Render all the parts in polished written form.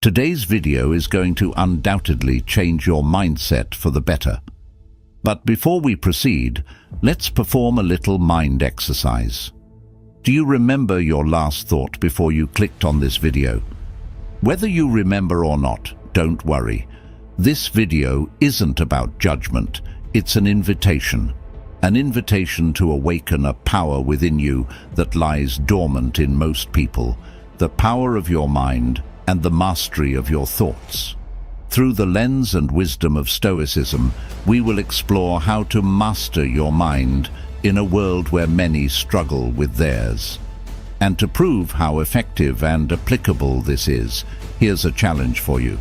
Today's video is going to undoubtedly change your mindset for the better. But before we proceed, let's perform a little mind exercise. Do you remember your last thought before you clicked on this video? Whether you remember or not, don't worry. This video isn't about judgment, it's an invitation. An invitation to awaken a power within you that lies dormant in most people, the power of your mind and the mastery of your thoughts. Through the lens and wisdom of Stoicism, we will explore how to master your mind in a world where many struggle with theirs. And to prove how effective and applicable this is, here's a challenge for you.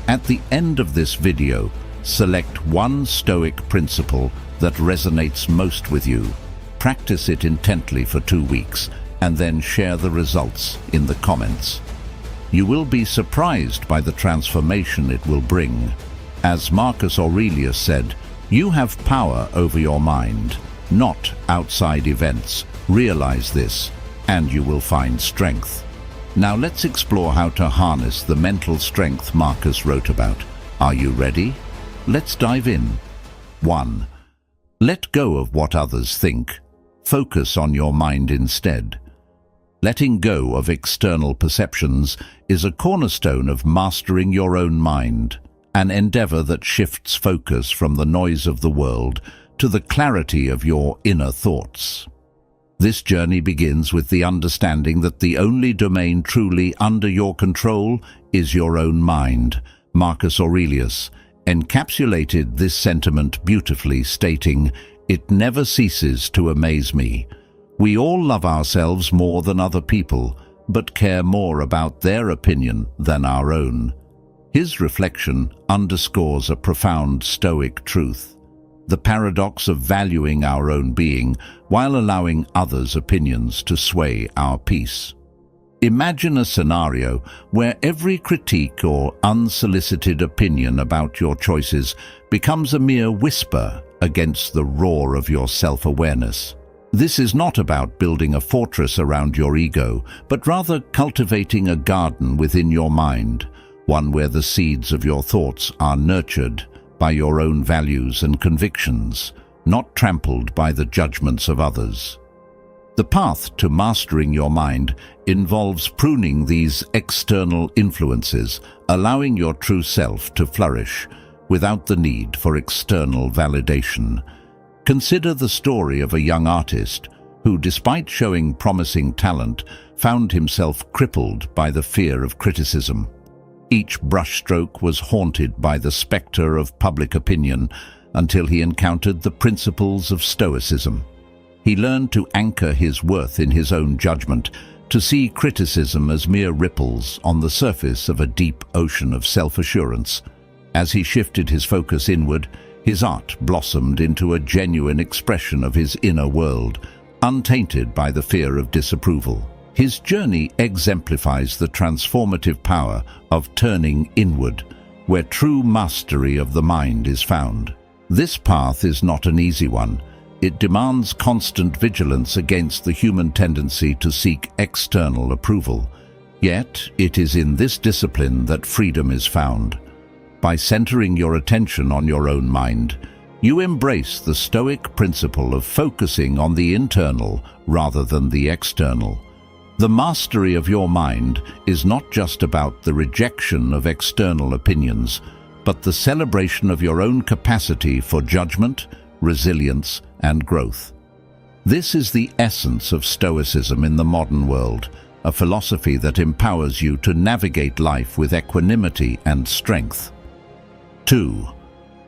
At the end of this video, select one Stoic principle that resonates most with you. Practice it intently for 2 weeks, and then share the results in the comments. You will be surprised by the transformation it will bring. As Marcus Aurelius said, you have power over your mind, not outside events. Realize this, and you will find strength. Now let's explore how to harness the mental strength Marcus wrote about. Are you ready? Let's dive in. 1. Let go of what others think. Focus on your mind instead. Letting go of external perceptions is a cornerstone of mastering your own mind, an endeavor that shifts focus from the noise of the world to the clarity of your inner thoughts. This journey begins with the understanding that the only domain truly under your control is your own mind. Marcus Aurelius encapsulated this sentiment beautifully, stating, "It never ceases to amaze me. We all love ourselves more than other people, but care more about their opinion than our own." His reflection underscores a profound Stoic truth, the paradox of valuing our own being while allowing others' opinions to sway our peace. Imagine a scenario where every critique or unsolicited opinion about your choices becomes a mere whisper against the roar of your self-awareness. This is not about building a fortress around your ego, but rather cultivating a garden within your mind, one where the seeds of your thoughts are nurtured by your own values and convictions, not trampled by the judgments of others. The path to mastering your mind involves pruning these external influences, allowing your true self to flourish without the need for external validation. Consider the story of a young artist who, despite showing promising talent, found himself crippled by the fear of criticism. Each brushstroke was haunted by the specter of public opinion until he encountered the principles of Stoicism. He learned to anchor his worth in his own judgment, to see criticism as mere ripples on the surface of a deep ocean of self-assurance. As he shifted his focus inward, his art blossomed into a genuine expression of his inner world, untainted by the fear of disapproval. His journey exemplifies the transformative power of turning inward, where true mastery of the mind is found. This path is not an easy one. It demands constant vigilance against the human tendency to seek external approval. Yet, it is in this discipline that freedom is found. By centering your attention on your own mind, you embrace the Stoic principle of focusing on the internal rather than the external. The mastery of your mind is not just about the rejection of external opinions, but the celebration of your own capacity for judgment, resilience, and growth. This is the essence of Stoicism in the modern world, a philosophy that empowers you to navigate life with equanimity and strength. 2.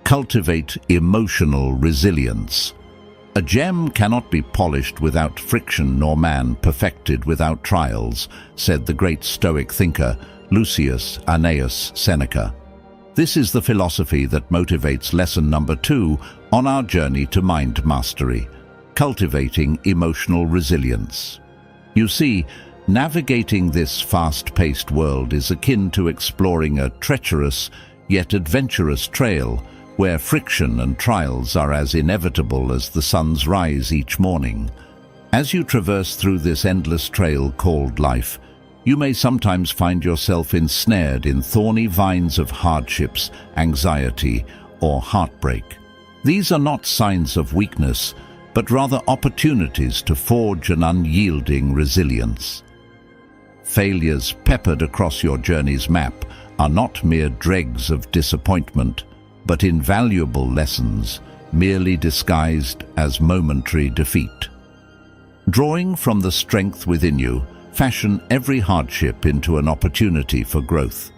Cultivate emotional resilience. A gem cannot be polished without friction, nor man perfected without trials, said the great Stoic thinker Lucius Annaeus Seneca. This is the philosophy that motivates lesson number 2 on our journey to mind mastery, cultivating emotional resilience. You see, navigating this fast-paced world is akin to exploring a treacherous yet adventurous trail where friction and trials are as inevitable as the sun's rise each morning. As you traverse through this endless trail called life, You may sometimes find yourself ensnared in thorny vines of hardships, anxiety, or heartbreak. These are not signs of weakness, but rather opportunities to forge an unyielding resilience. Failures peppered across your journey's map are not mere dregs of disappointment, but invaluable lessons, merely disguised as momentary defeat. Drawing from the strength within you, fashion every hardship into an opportunity for growth.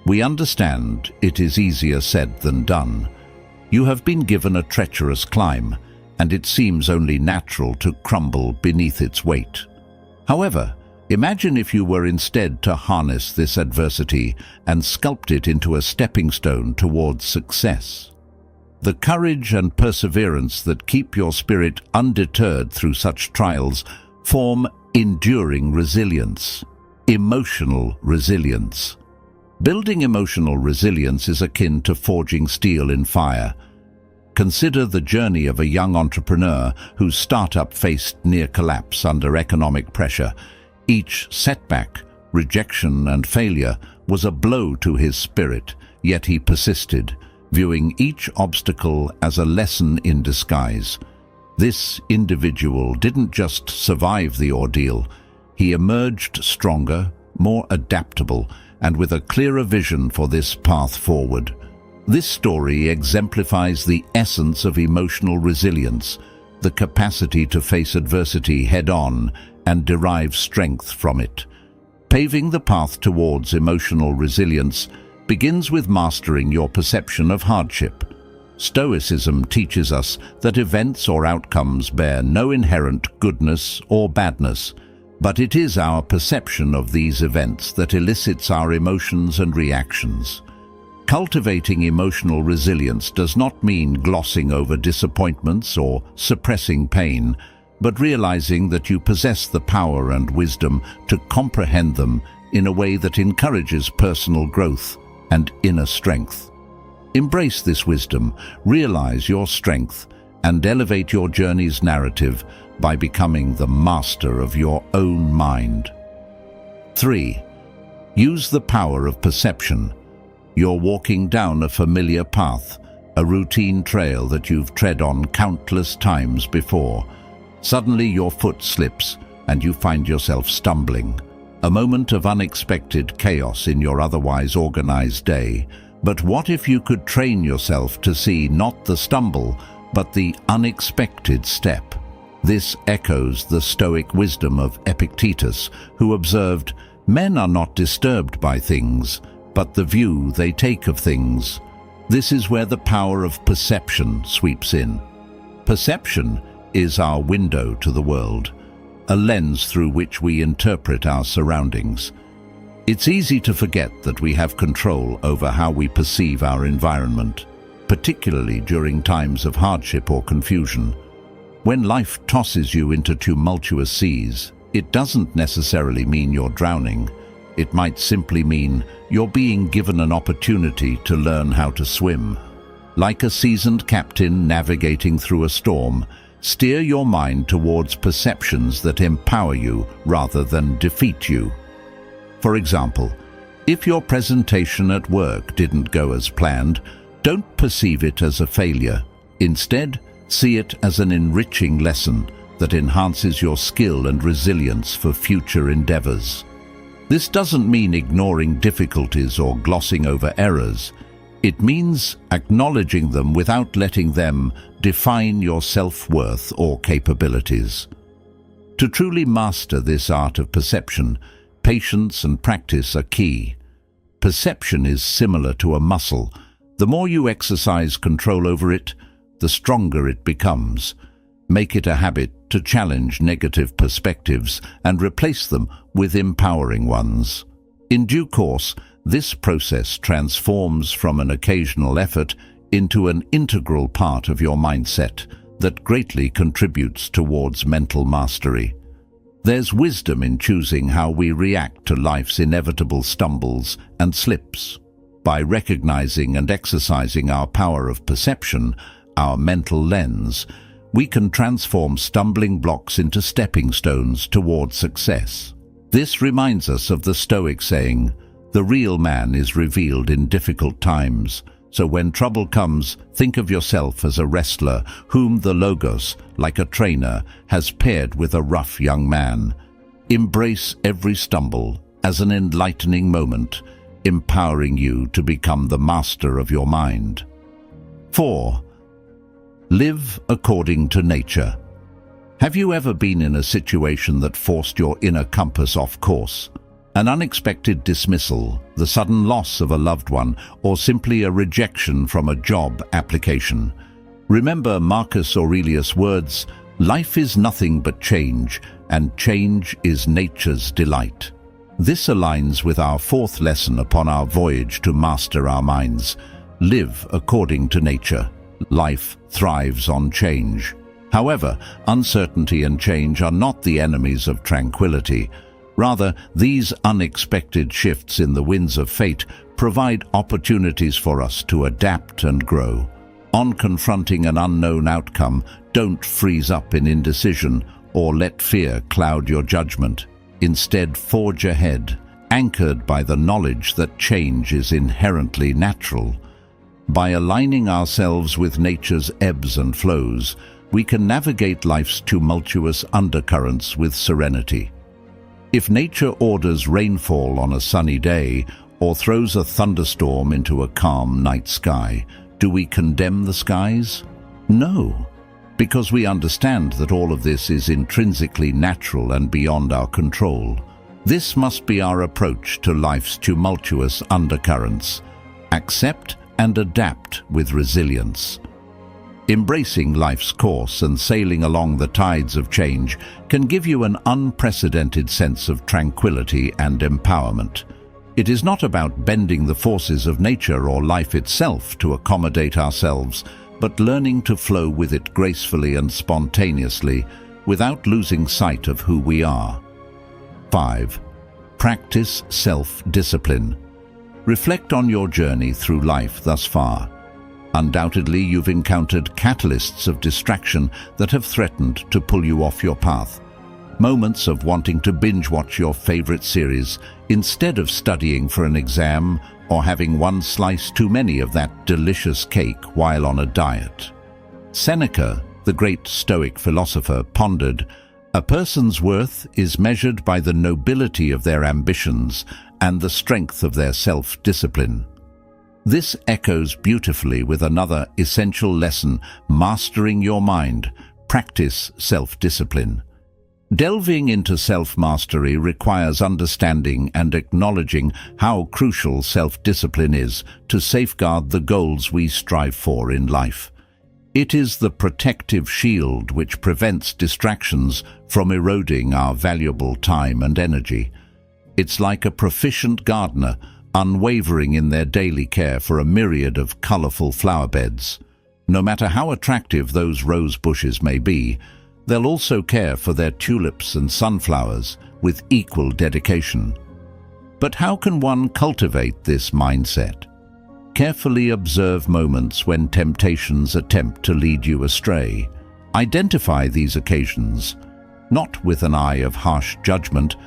We understand it is easier said than done. You have been given a treacherous climb, and it seems only natural to crumble beneath its weight. However, imagine if you were instead to harness this adversity and sculpt it into a stepping stone towards success. The courage and perseverance that keep your spirit undeterred through such trials form enduring resilience, emotional resilience. Building emotional resilience is akin to forging steel in fire. Consider the journey of a young entrepreneur whose startup faced near collapse under economic pressure. Each setback, rejection, and failure was a blow to his spirit, yet he persisted, viewing each obstacle as a lesson in disguise. This individual didn't just survive the ordeal. He emerged stronger, more adaptable, and with a clearer vision for this path forward. This story exemplifies the essence of emotional resilience, the capacity to face adversity head-on and derive strength from it. Paving the path towards emotional resilience begins with mastering your perception of hardship. Stoicism teaches us that events or outcomes bear no inherent goodness or badness, but it is our perception of these events that elicits our emotions and reactions. Cultivating emotional resilience does not mean glossing over disappointments or suppressing pain, but realizing that you possess the power and wisdom to comprehend them in a way that encourages personal growth and inner strength. Embrace this wisdom, realize your strength, and elevate your journey's narrative by becoming the master of your own mind. 3. Use the power of perception. You're walking down a familiar path, a routine trail that you've tread on countless times before. Suddenly your foot slips and you find yourself stumbling. A moment of unexpected chaos in your otherwise organized day. But what if you could train yourself to see not the stumble, but the unexpected step? This echoes the Stoic wisdom of Epictetus, who observed, "Men are not disturbed by things, but the view they take of things." This is where the power of perception sweeps in. Perception is our window to the world, a lens through which we interpret our surroundings. It's easy to forget that we have control over how we perceive our environment, particularly during times of hardship or confusion. When life tosses you into tumultuous seas, it doesn't necessarily mean you're drowning. It might simply mean you're being given an opportunity to learn how to swim. Like a seasoned captain navigating through a storm, steer your mind towards perceptions that empower you rather than defeat you. For example, if your presentation at work didn't go as planned, don't perceive it as a failure. Instead, see it as an enriching lesson that enhances your skill and resilience for future endeavors. This doesn't mean ignoring difficulties or glossing over errors. It means acknowledging them without letting them define your self-worth or capabilities. To truly master this art of perception, patience and practice are key. Perception is similar to a muscle. The more you exercise control over it, the stronger it becomes. Make it a habit to challenge negative perspectives and replace them with empowering ones. In due course, this process transforms from an occasional effort into an integral part of your mindset that greatly contributes towards mental mastery. There's wisdom in choosing how we react to life's inevitable stumbles and slips. By recognizing and exercising our power of perception, our mental lens, we can transform stumbling blocks into stepping stones toward success. This reminds us of the Stoic saying, "The real man is revealed in difficult times." So when trouble comes, think of yourself as a wrestler whom the Logos, like a trainer, has paired with a rough young man. Embrace every stumble as an enlightening moment, empowering you to become the master of your mind. 4. Live according to nature. Have you ever been in a situation that forced your inner compass off course? An unexpected dismissal, the sudden loss of a loved one, or simply a rejection from a job application. Remember Marcus Aurelius' words, "Life is nothing but change, and change is nature's delight." This aligns with our fourth lesson upon our voyage to master our minds. Live according to nature. Life thrives on change. However, uncertainty and change are not the enemies of tranquility. Rather, these unexpected shifts in the winds of fate provide opportunities for us to adapt and grow. On confronting an unknown outcome, don't freeze up in indecision or let fear cloud your judgment. Instead, forge ahead, anchored by the knowledge that change is inherently natural. By aligning ourselves with nature's ebbs and flows, we can navigate life's tumultuous undercurrents with serenity. If nature orders rainfall on a sunny day or throws a thunderstorm into a calm night sky, do we condemn the skies? No, because we understand that all of this is intrinsically natural and beyond our control. This must be our approach to life's tumultuous undercurrents. Accept and adapt with resilience. Embracing life's course and sailing along the tides of change can give you an unprecedented sense of tranquility and empowerment. It is not about bending the forces of nature or life itself to accommodate ourselves, but learning to flow with it gracefully and spontaneously without losing sight of who we are. 5. Practice self-discipline. Reflect on your journey through life thus far. Undoubtedly, you've encountered catalysts of distraction that have threatened to pull you off your path. Moments of wanting to binge-watch your favorite series instead of studying for an exam or having one slice too many of that delicious cake while on a diet. Seneca, the great Stoic philosopher, pondered, "A person's worth is measured by the nobility of their ambitions and the strength of their self-discipline." This echoes beautifully with another essential lesson: mastering your mind. Practice self-discipline. Delving into self-mastery requires understanding and acknowledging how crucial self-discipline is to safeguard the goals we strive for in life. It is the protective shield which prevents distractions from eroding our valuable time and energy. It's like a proficient gardener, unwavering in their daily care for a myriad of colorful flower beds. No matter how attractive those rose bushes may be, they'll also care for their tulips and sunflowers with equal dedication. But how can one cultivate this mindset? Carefully observe moments when temptations attempt to lead you astray. Identify these occasions, not with an eye of harsh judgment,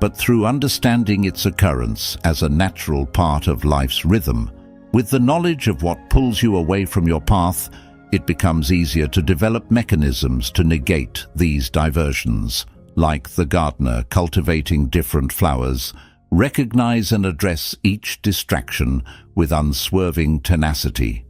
but through understanding its occurrence as a natural part of life's rhythm. With the knowledge of what pulls you away from your path, it becomes easier to develop mechanisms to negate these diversions. Like the gardener cultivating different flowers, recognize and address each distraction with unswerving tenacity.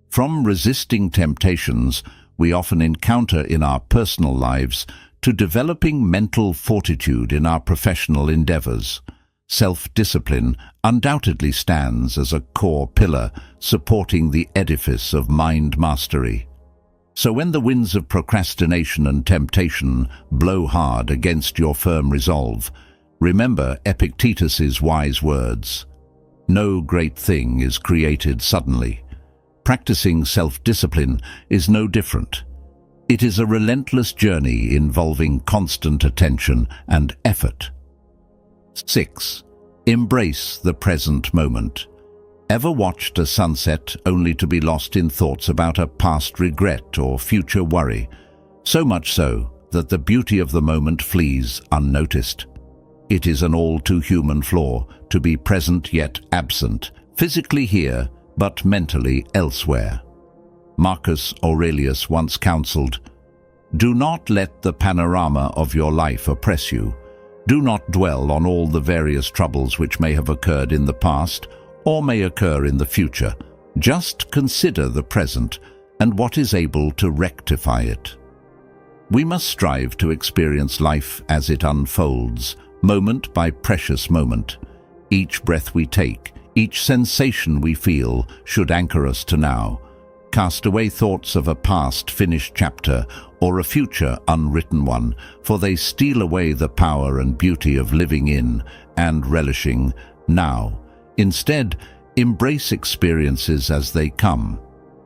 From resisting temptations we often encounter in our personal lives to developing mental fortitude in our professional endeavors, self-discipline undoubtedly stands as a core pillar supporting the edifice of mind mastery. So when the winds of procrastination and temptation blow hard against your firm resolve, remember Epictetus's wise words: "No great thing is created suddenly." Practicing self-discipline is no different. It is a relentless journey involving constant attention and effort. 6. Embrace the present moment. Ever watched a sunset only to be lost in thoughts about a past regret or future worry, so much so that the beauty of the moment flees unnoticed? It is an all-too-human flaw to be present yet absent, physically here but mentally elsewhere. Marcus Aurelius once counseled, "Do not let the panorama of your life oppress you. Do not dwell on all the various troubles which may have occurred in the past or may occur in the future. Just consider the present and what is able to rectify it." We must strive to experience life as it unfolds, moment by precious moment. Each breath we take, each sensation we feel should anchor us to now. Cast away thoughts of a past finished chapter or a future unwritten one, for they steal away the power and beauty of living in and relishing now. Instead, embrace experiences as they come.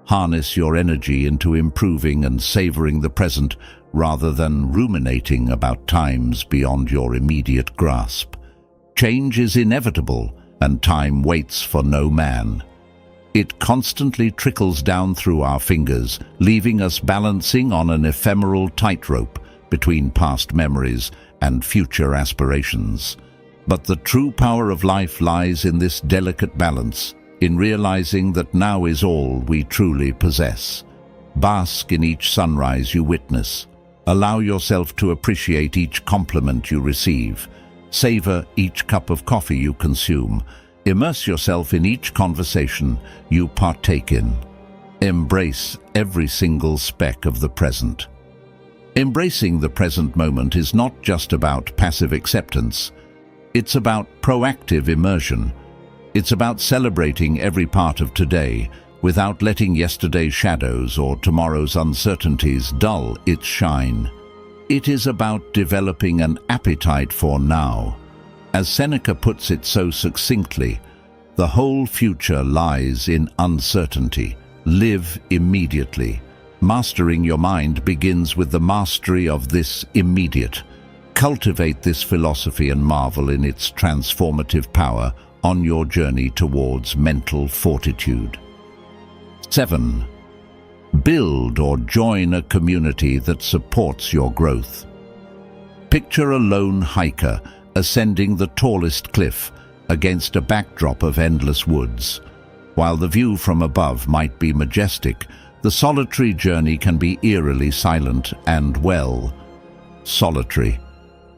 Harness your energy into improving and savoring the present rather than ruminating about times beyond your immediate grasp. Change is inevitable, and time waits for no man. It constantly trickles down through our fingers, leaving us balancing on an ephemeral tightrope between past memories and future aspirations. But the true power of life lies in this delicate balance, in realizing that now is all we truly possess. Bask in each sunrise you witness. Allow yourself to appreciate each compliment you receive. Savor each cup of coffee you consume. Immerse yourself in each conversation you partake in. Embrace every single speck of the present. Embracing the present moment is not just about passive acceptance. It's about proactive immersion. It's about celebrating every part of today without letting yesterday's shadows or tomorrow's uncertainties dull its shine. It is about developing an appetite for now. As Seneca puts it so succinctly, the whole future lies in uncertainty. Live immediately. Mastering your mind begins with the mastery of this immediate. Cultivate this philosophy and marvel in its transformative power on your journey towards mental fortitude. 7. Build or join a community that supports your growth. Picture a lone hiker ascending the tallest cliff against a backdrop of endless woods. While the view from above might be majestic, the solitary journey can be eerily silent and, well, solitary.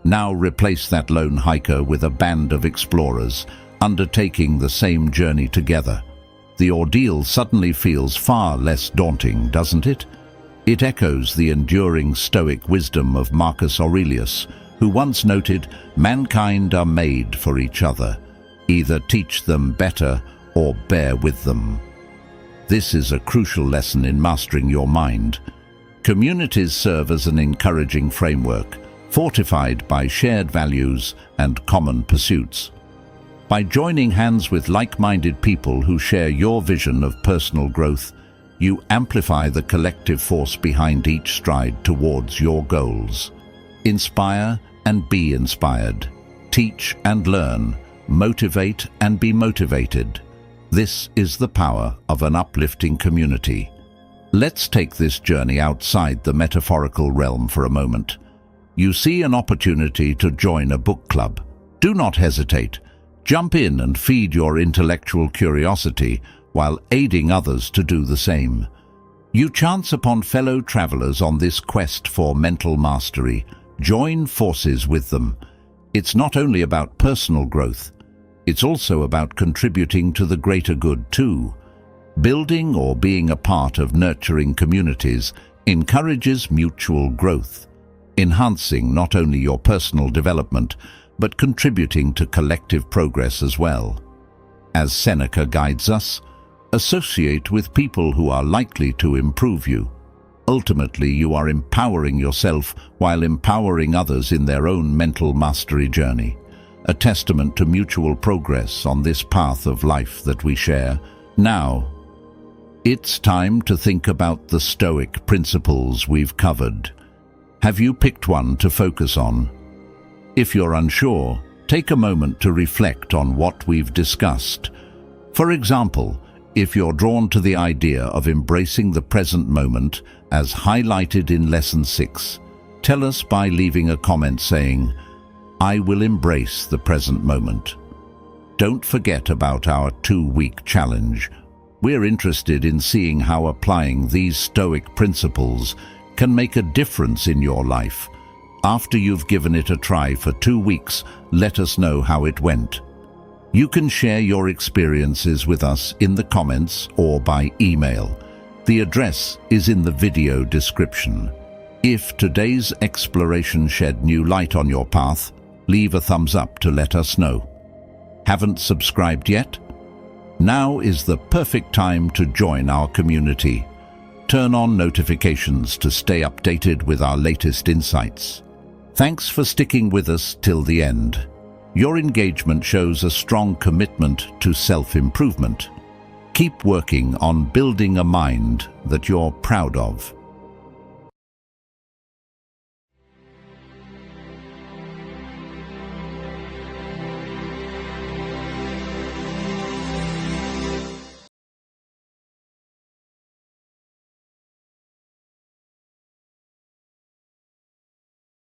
Now replace that lone hiker with a band of explorers undertaking the same journey together. The ordeal suddenly feels far less daunting, doesn't it? It echoes the enduring Stoic wisdom of Marcus Aurelius, who once noted, "Mankind are made for each other. Either teach them better or bear with them." This is a crucial lesson in mastering your mind. Communities serve as an encouraging framework, fortified by shared values and common pursuits. By joining hands with like-minded people who share your vision of personal growth, you amplify the collective force behind each stride towards your goals. Inspire and be inspired. Teach and learn. Motivate and be motivated. This is the power of an uplifting community. Let's take this journey outside the metaphorical realm for a moment. You see an opportunity to join a book club. Do not hesitate. Jump in and feed your intellectual curiosity while aiding others to do the same. You chance upon fellow travelers on this quest for mental mastery. Join forces with them. It's not only about personal growth, it's also about contributing to the greater good too. Building or being a part of nurturing communities encourages mutual growth, enhancing not only your personal development, but contributing to collective progress as well. As Seneca guides us, associate with people who are likely to improve you. Ultimately, you are empowering yourself while empowering others in their own mental mastery journey, a testament to mutual progress on this path of life that we share. Now, it's time to think about the Stoic principles we've covered. Have you picked one to focus on? If you're unsure, take a moment to reflect on what we've discussed. For example, if you're drawn to the idea of embracing the present moment as highlighted in Lesson 6, tell us by leaving a comment saying, I will embrace the present moment. Don't forget about our 2-week challenge. We're interested in seeing how applying these STOIC principles can make a difference in your life. After you've given it a try for 2 weeks, let us know how it went. You can share your experiences with us in the comments or by email. The address is in the video description. If today's exploration shed new light on your path, leave a thumbs up to let us know. Haven't subscribed yet? Now is the perfect time to join our community. Turn on notifications to stay updated with our latest insights. Thanks for sticking with us till the end. Your engagement shows a strong commitment to self-improvement. Keep working on building a mind that you're proud of.